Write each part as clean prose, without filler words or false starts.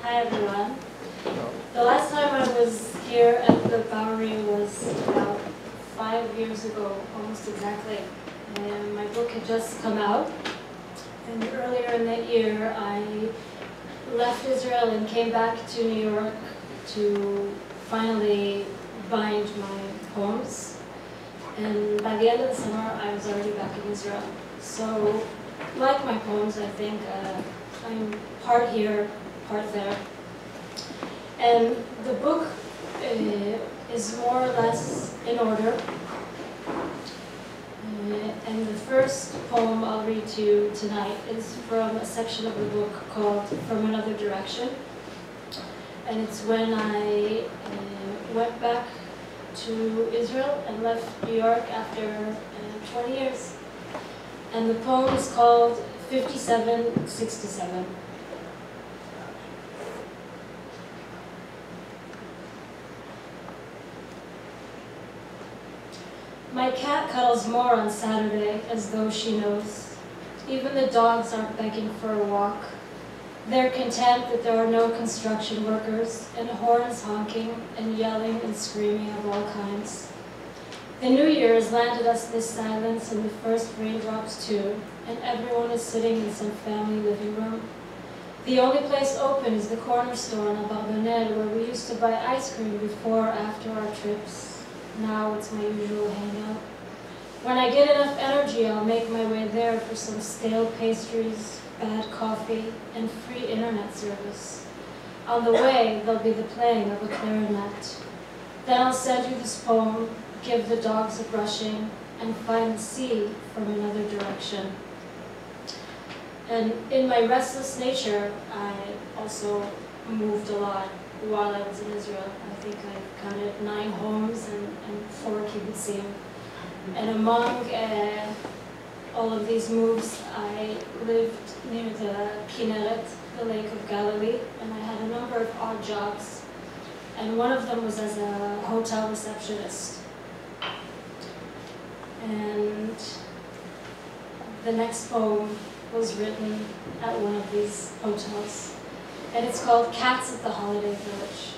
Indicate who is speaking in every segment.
Speaker 1: Hi everyone. The last time I was here at the Bowery was about 5 years ago, almost exactly. And my book had just come out. And earlier in that year, I left Israel and came back to New York to finally bind my poems. And by the end of the summer, I was already back in Israel. So, like my poems, I think I'm part here, part there. And the book is more or less in order. And the first poem I'll read to you tonight is from a section of the book called From Another Direction. And it's when I went back to Israel and left New York after 20 years. And the poem is called 5767. My cat cuddles more on Saturday, as though she knows. Even the dogs aren't begging for a walk. They're content that there are no construction workers, and horns honking and yelling and screaming of all kinds. The New Year has landed us this silence and the first raindrops too, and everyone is sitting in some family living room. The only place open is the corner store on Abarbanel, where we used to buy ice cream before or after our trips. Now it's my usual hangout. When I get enough energy, I'll make my way there for some stale pastries, bad coffee, and free internet service. On the way, there'll be the playing of a clarinet. Then I'll send you this poem, give the dogs a brushing, and find the sea from another direction. And in my restless nature, I also moved a lot while I was in Israel. I think I counted 9 homes and 4 kibbutzim. And among all of these moves, I lived near the Kinneret, the Lake of Galilee, and I had a number of odd jobs. And one of them was as a hotel receptionist. And the next poem was written at one of these hotels. And it's called Cats at the Holiday Village.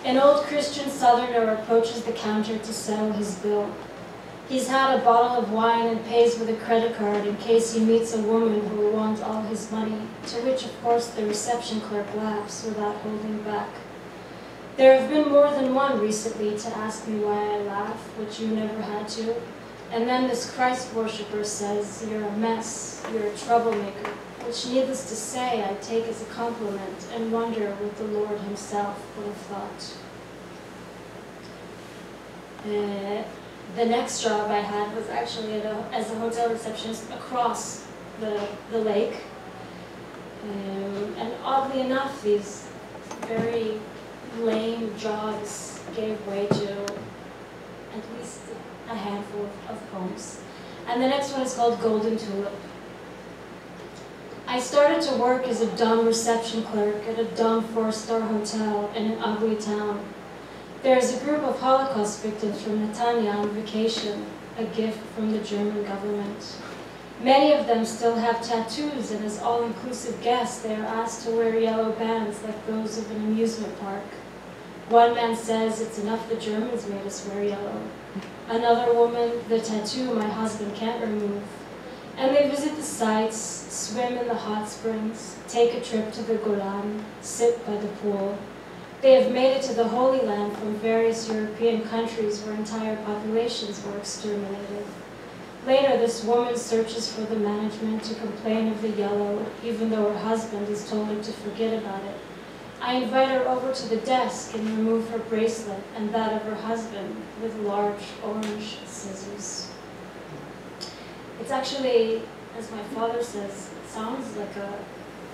Speaker 1: An old Christian southerner approaches the counter to settle his bill. He's had a bottle of wine and pays with a credit card in case he meets a woman who will want all his money, to which of course the reception clerk laughs without holding back. There have been more than one recently to ask me why I laugh, which you never had to. And then this Christ worshipper says, "You're a mess, you're a troublemaker," which needless to say I take as a compliment and wonder what the Lord himself would have thought. The next job I had was actually as a hotel receptionist across the lake. And oddly enough, these very lame jobs gave way to at least a handful of poems. And the next one is called Golden Tulip. I started to work as a dumb reception clerk at a dumb 4-star hotel in an ugly town. There is a group of Holocaust victims from Netanya on vacation, a gift from the German government. Many of them still have tattoos, and as all-inclusive guests, they are asked to wear yellow bands like those of an amusement park. One man says, "It's enough the Germans made us wear yellow." Another woman, "The tattoo my husband can't remove." And they visit the sites, swim in the hot springs, take a trip to the Golan, sit by the pool. They have made it to the Holy Land from various European countries where entire populations were exterminated. Later, this woman searches for the management to complain of the yellow, even though her husband has told her to forget about it. I invite her over to the desk and remove her bracelet and that of her husband with large orange scissors. It's actually, as my father says, it sounds like a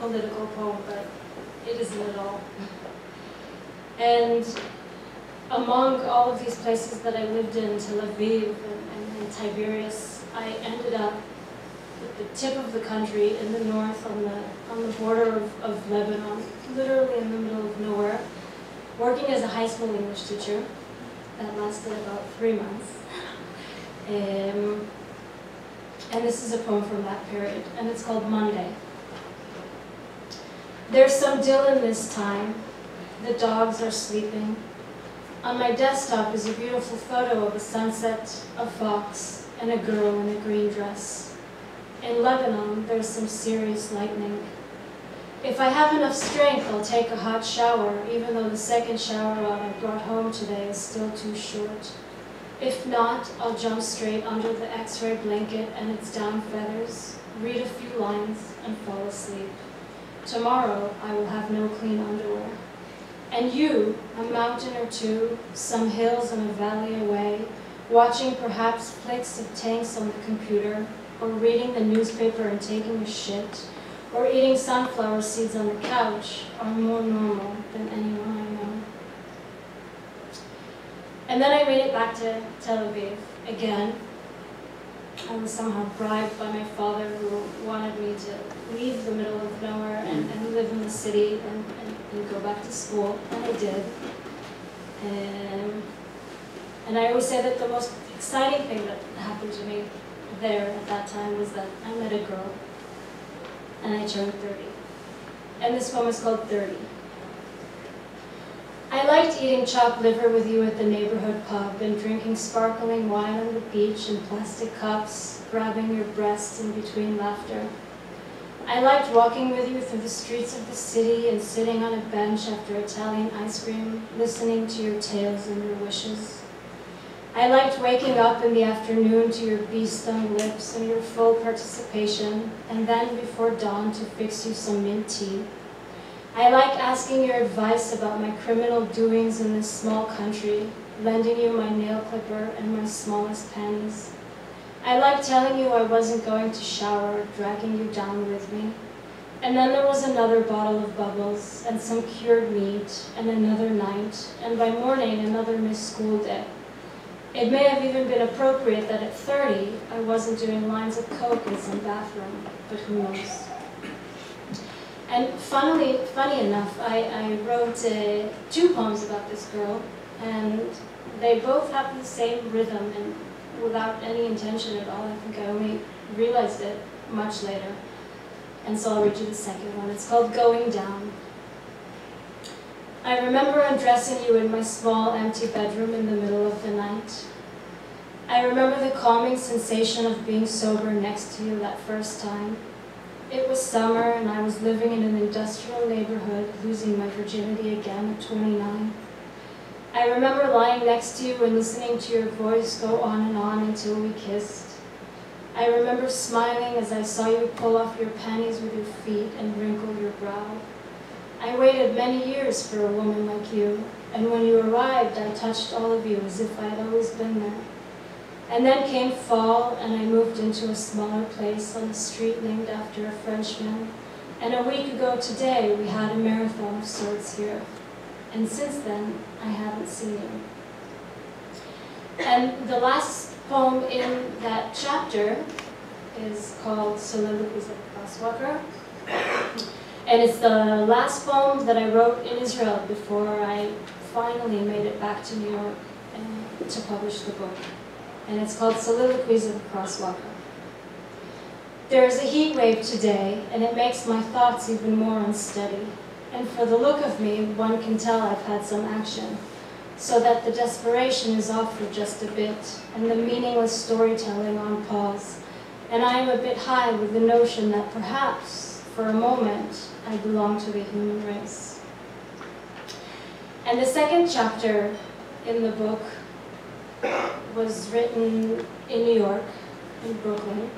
Speaker 1: political poem, but it isn't at all. And among all of these places that I lived in, Tel Aviv and Tiberias, I ended up at the tip of the country in the north on the border of Lebanon, literally in the middle of nowhere, working as a high school English teacher. That lasted about 3 months. And this is a poem from that period, and it's called Monday. There's some Dylan this time. The dogs are sleeping. On my desktop is a beautiful photo of a sunset, a fox, and a girl in a green dress. In Lebanon, there's some serious lightning. If I have enough strength, I'll take a hot shower, even though the second shower I brought home today is still too short. If not, I'll jump straight under the X-ray blanket and its down feathers, read a few lines, and fall asleep. Tomorrow, I will have no clean underwear. And you, a mountain or two, some hills and a valley away, watching perhaps flicks of tanks on the computer, or reading the newspaper and taking a shit, or eating sunflower seeds on the couch, are more normal than anyone I know. And then I made it back to Tel Aviv again. I was somehow bribed by my father, who wanted me to leave the middle of nowhere and live in the city and go back to school, and I did. And I always say that the most exciting thing that happened to me there at that time was that I met a girl, and I turned 30. And this poem is called 30. I liked eating chopped liver with you at the neighborhood pub and drinking sparkling wine on the beach in plastic cups, grabbing your breasts in between laughter. I liked walking with you through the streets of the city and sitting on a bench after Italian ice cream, listening to your tales and your wishes. I liked waking up in the afternoon to your bee-stung lips and your full participation, and then before dawn to fix you some mint tea. I liked asking your advice about my criminal doings in this small country, lending you my nail clipper and my smallest panties. I liked telling you I wasn't going to shower, dragging you down with me. And then there was another bottle of bubbles, and some cured meat, and another night, and by morning another missed school day. It may have even been appropriate that at 30 I wasn't doing lines of coke in some bathroom, but who knows. And funny enough, I wrote 2 poems about this girl, and they both have the same rhythm, and without any intention at all. I think I only realized it much later. And so I'll read you the second one. It's called Going Down. I remember undressing you in my small, empty bedroom in the middle of the night. I remember the calming sensation of being sober next to you that first time. It was summer, and I was living in an industrial neighborhood, losing my virginity again at 29. I remember lying next to you and listening to your voice go on and on until we kissed. I remember smiling as I saw you pull off your panties with your feet and wrinkle your brow. I waited many years for a woman like you, and when you arrived, I touched all of you as if I had always been there. And then came fall, and I moved into a smaller place on a street named after a Frenchman. And a week ago today, we had a marathon of sorts here. And since then, I haven't seen you. And the last poem in that chapter is called Soliloquies of a Crosswalker. And it's the last poem that I wrote in Israel before I finally made it back to New York to publish the book. And it's called Soliloquies of a Crosswalker. There is a heat wave today, and it makes my thoughts even more unsteady. And for the look of me, one can tell I've had some action, so that the desperation is off for just a bit, and the meaningless storytelling on pause. And I am a bit high with the notion that perhaps, for a moment, I belong to the human race. And the second chapter in the book was written in New York, in Brooklyn.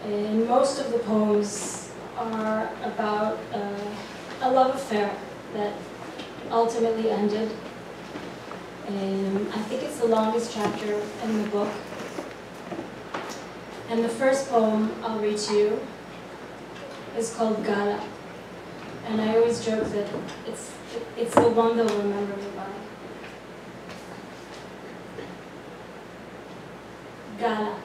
Speaker 1: And most of the poems are about a love affair that ultimately ended. And I think it's the longest chapter in the book. And the first poem I'll read to you is called Gala. And I always joke that it's the one they'll remember me by. Gala.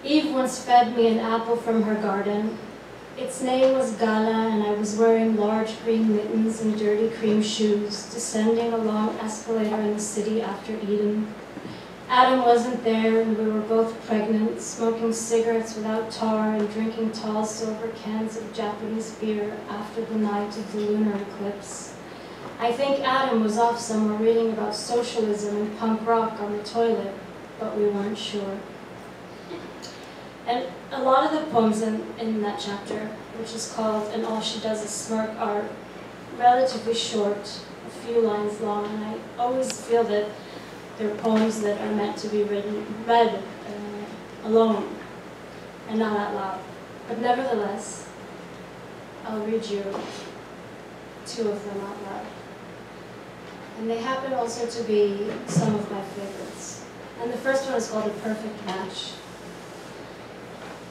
Speaker 1: Eve once fed me an apple from her garden. Its name was Gala, and I was wearing large green mittens and dirty cream shoes, descending a long escalator in the city after Eden. Adam wasn't there, and we were both pregnant, smoking cigarettes without tar and drinking tall silver cans of Japanese beer after the night of the lunar eclipse. I think Adam was off somewhere reading about socialism and punk rock on the toilet, but we weren't sure. And a lot of the poems in that chapter, which is called And All She Does Is Smirk, are relatively short, a few lines long, and I always feel that they're poems that are meant to be read alone and not out loud. But nevertheless, I'll read you two of them out loud. And they happen also to be some of my favorites. And the first one is called A Perfect Match.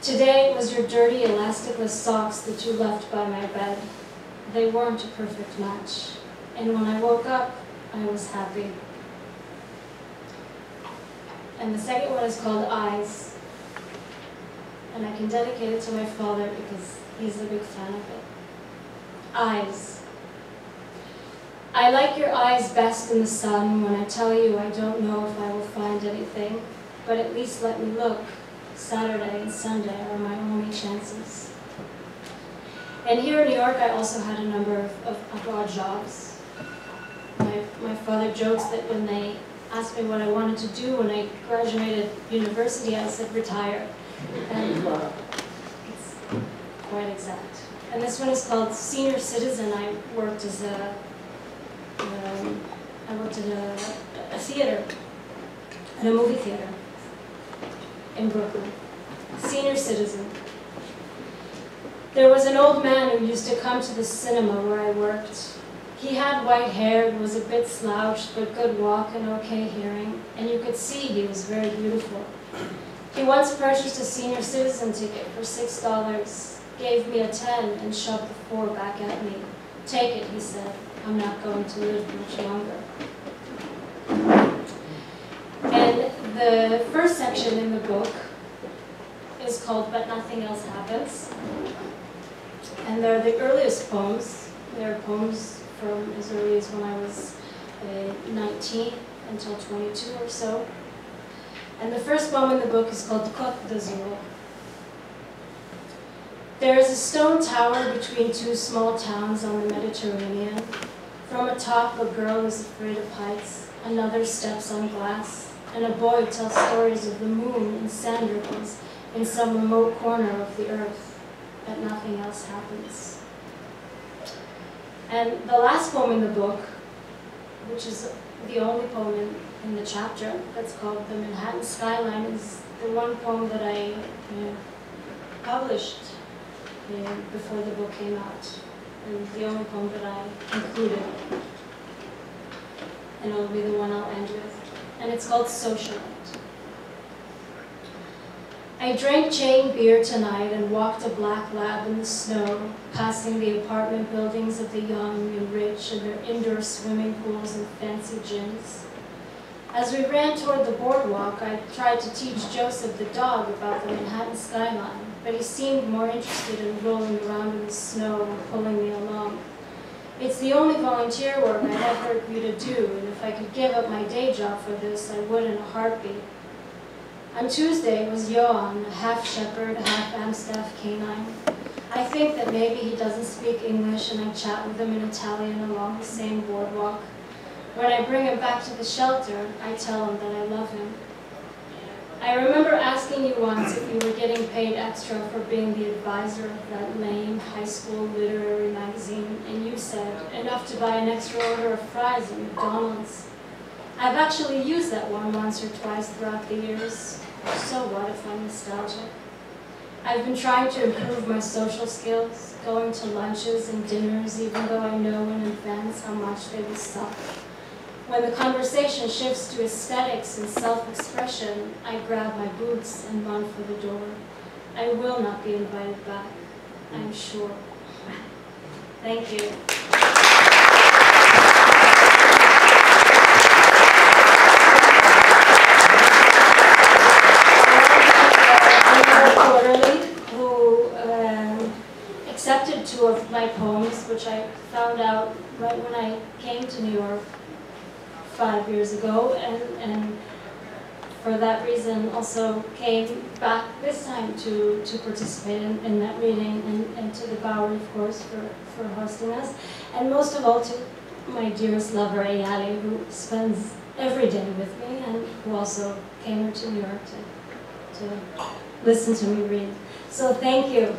Speaker 1: Today it was your dirty elasticless socks that you left by my bed. They weren't a perfect match. And when I woke up, I was happy. And the second one is called Eyes. And I can dedicate it to my father because he's a big fan of it. Eyes. I like your eyes best in the sun. When I tell you I don't know if I will find anything, but at least let me look. Saturday and Sunday are my only chances. And here in New York, I also had a number of odd jobs. My father jokes that when they asked me what I wanted to do when I graduated university, I said retire. And it's quite exact. And this one is called Senior Citizen. I worked as at a theater, at a movie theater in Brooklyn. Senior Citizen. There was an old man who used to come to the cinema where I worked. He had white hair, was a bit slouched, but good walk and okay hearing, and you could see he was very beautiful. He once purchased a senior citizen ticket for $6, gave me a 10, and shoved the 4 back at me. Take it, he said. I'm not going to live much longer. And the first section in the book is called But Nothing Else Happens. And they're the earliest poems. They're poems from as early as when I was 19 until 22 or so. And the first poem in the book is called Côte d'Azur. There is a stone tower between two small towns on the Mediterranean. From atop, a girl is afraid of heights, another steps on glass, and a boy tells stories of the moon and sand ripples in some remote corner of the earth, but nothing else happens. And the last poem in the book, which is the only poem in the chapter, that's called The Manhattan Skyline, is the one poem that I published before the book came out, and the only poem that I included. And it'll be the one I'll end with. And it's called Socialite. I drank chain beer tonight and walked a black lab in the snow, passing the apartment buildings of the young and rich and their indoor swimming pools and fancy gyms. As we ran toward the boardwalk, I tried to teach Joseph the dog about the Manhattan skyline, but he seemed more interested in rolling around in the snow and pulling me along. It's the only volunteer work I'd ever agree to do, and if I could give up my day job for this, I would in a heartbeat. On Tuesday was Johan, a half-shepherd, half-Amstaff canine. I think that maybe he doesn't speak English and I chat with him in Italian along the same boardwalk. When I bring him back to the shelter, I tell him that I love him. I remember asking you once if you were getting paid extra for being the advisor of that lame high school literary magazine, and you said, enough to buy an extra order of fries at McDonald's. I've actually used that one once or twice throughout the years. So what if I'm nostalgic? I've been trying to improve my social skills, going to lunches and dinners even though I know in advance how much they will suck. When the conversation shifts to aesthetics and self-expression, I grab my boots and run for the door. I will not be invited back, I'm sure. Thank you. Accepted 2 of my poems, which I found out right when I came to New York 5 years ago, and for that reason, also came back this time to participate in that reading, and to the Bowery, of course, for hosting us. And most of all to my dearest lover, Ayala, who spends every day with me, and who also came here to New York to listen to me read. So thank you.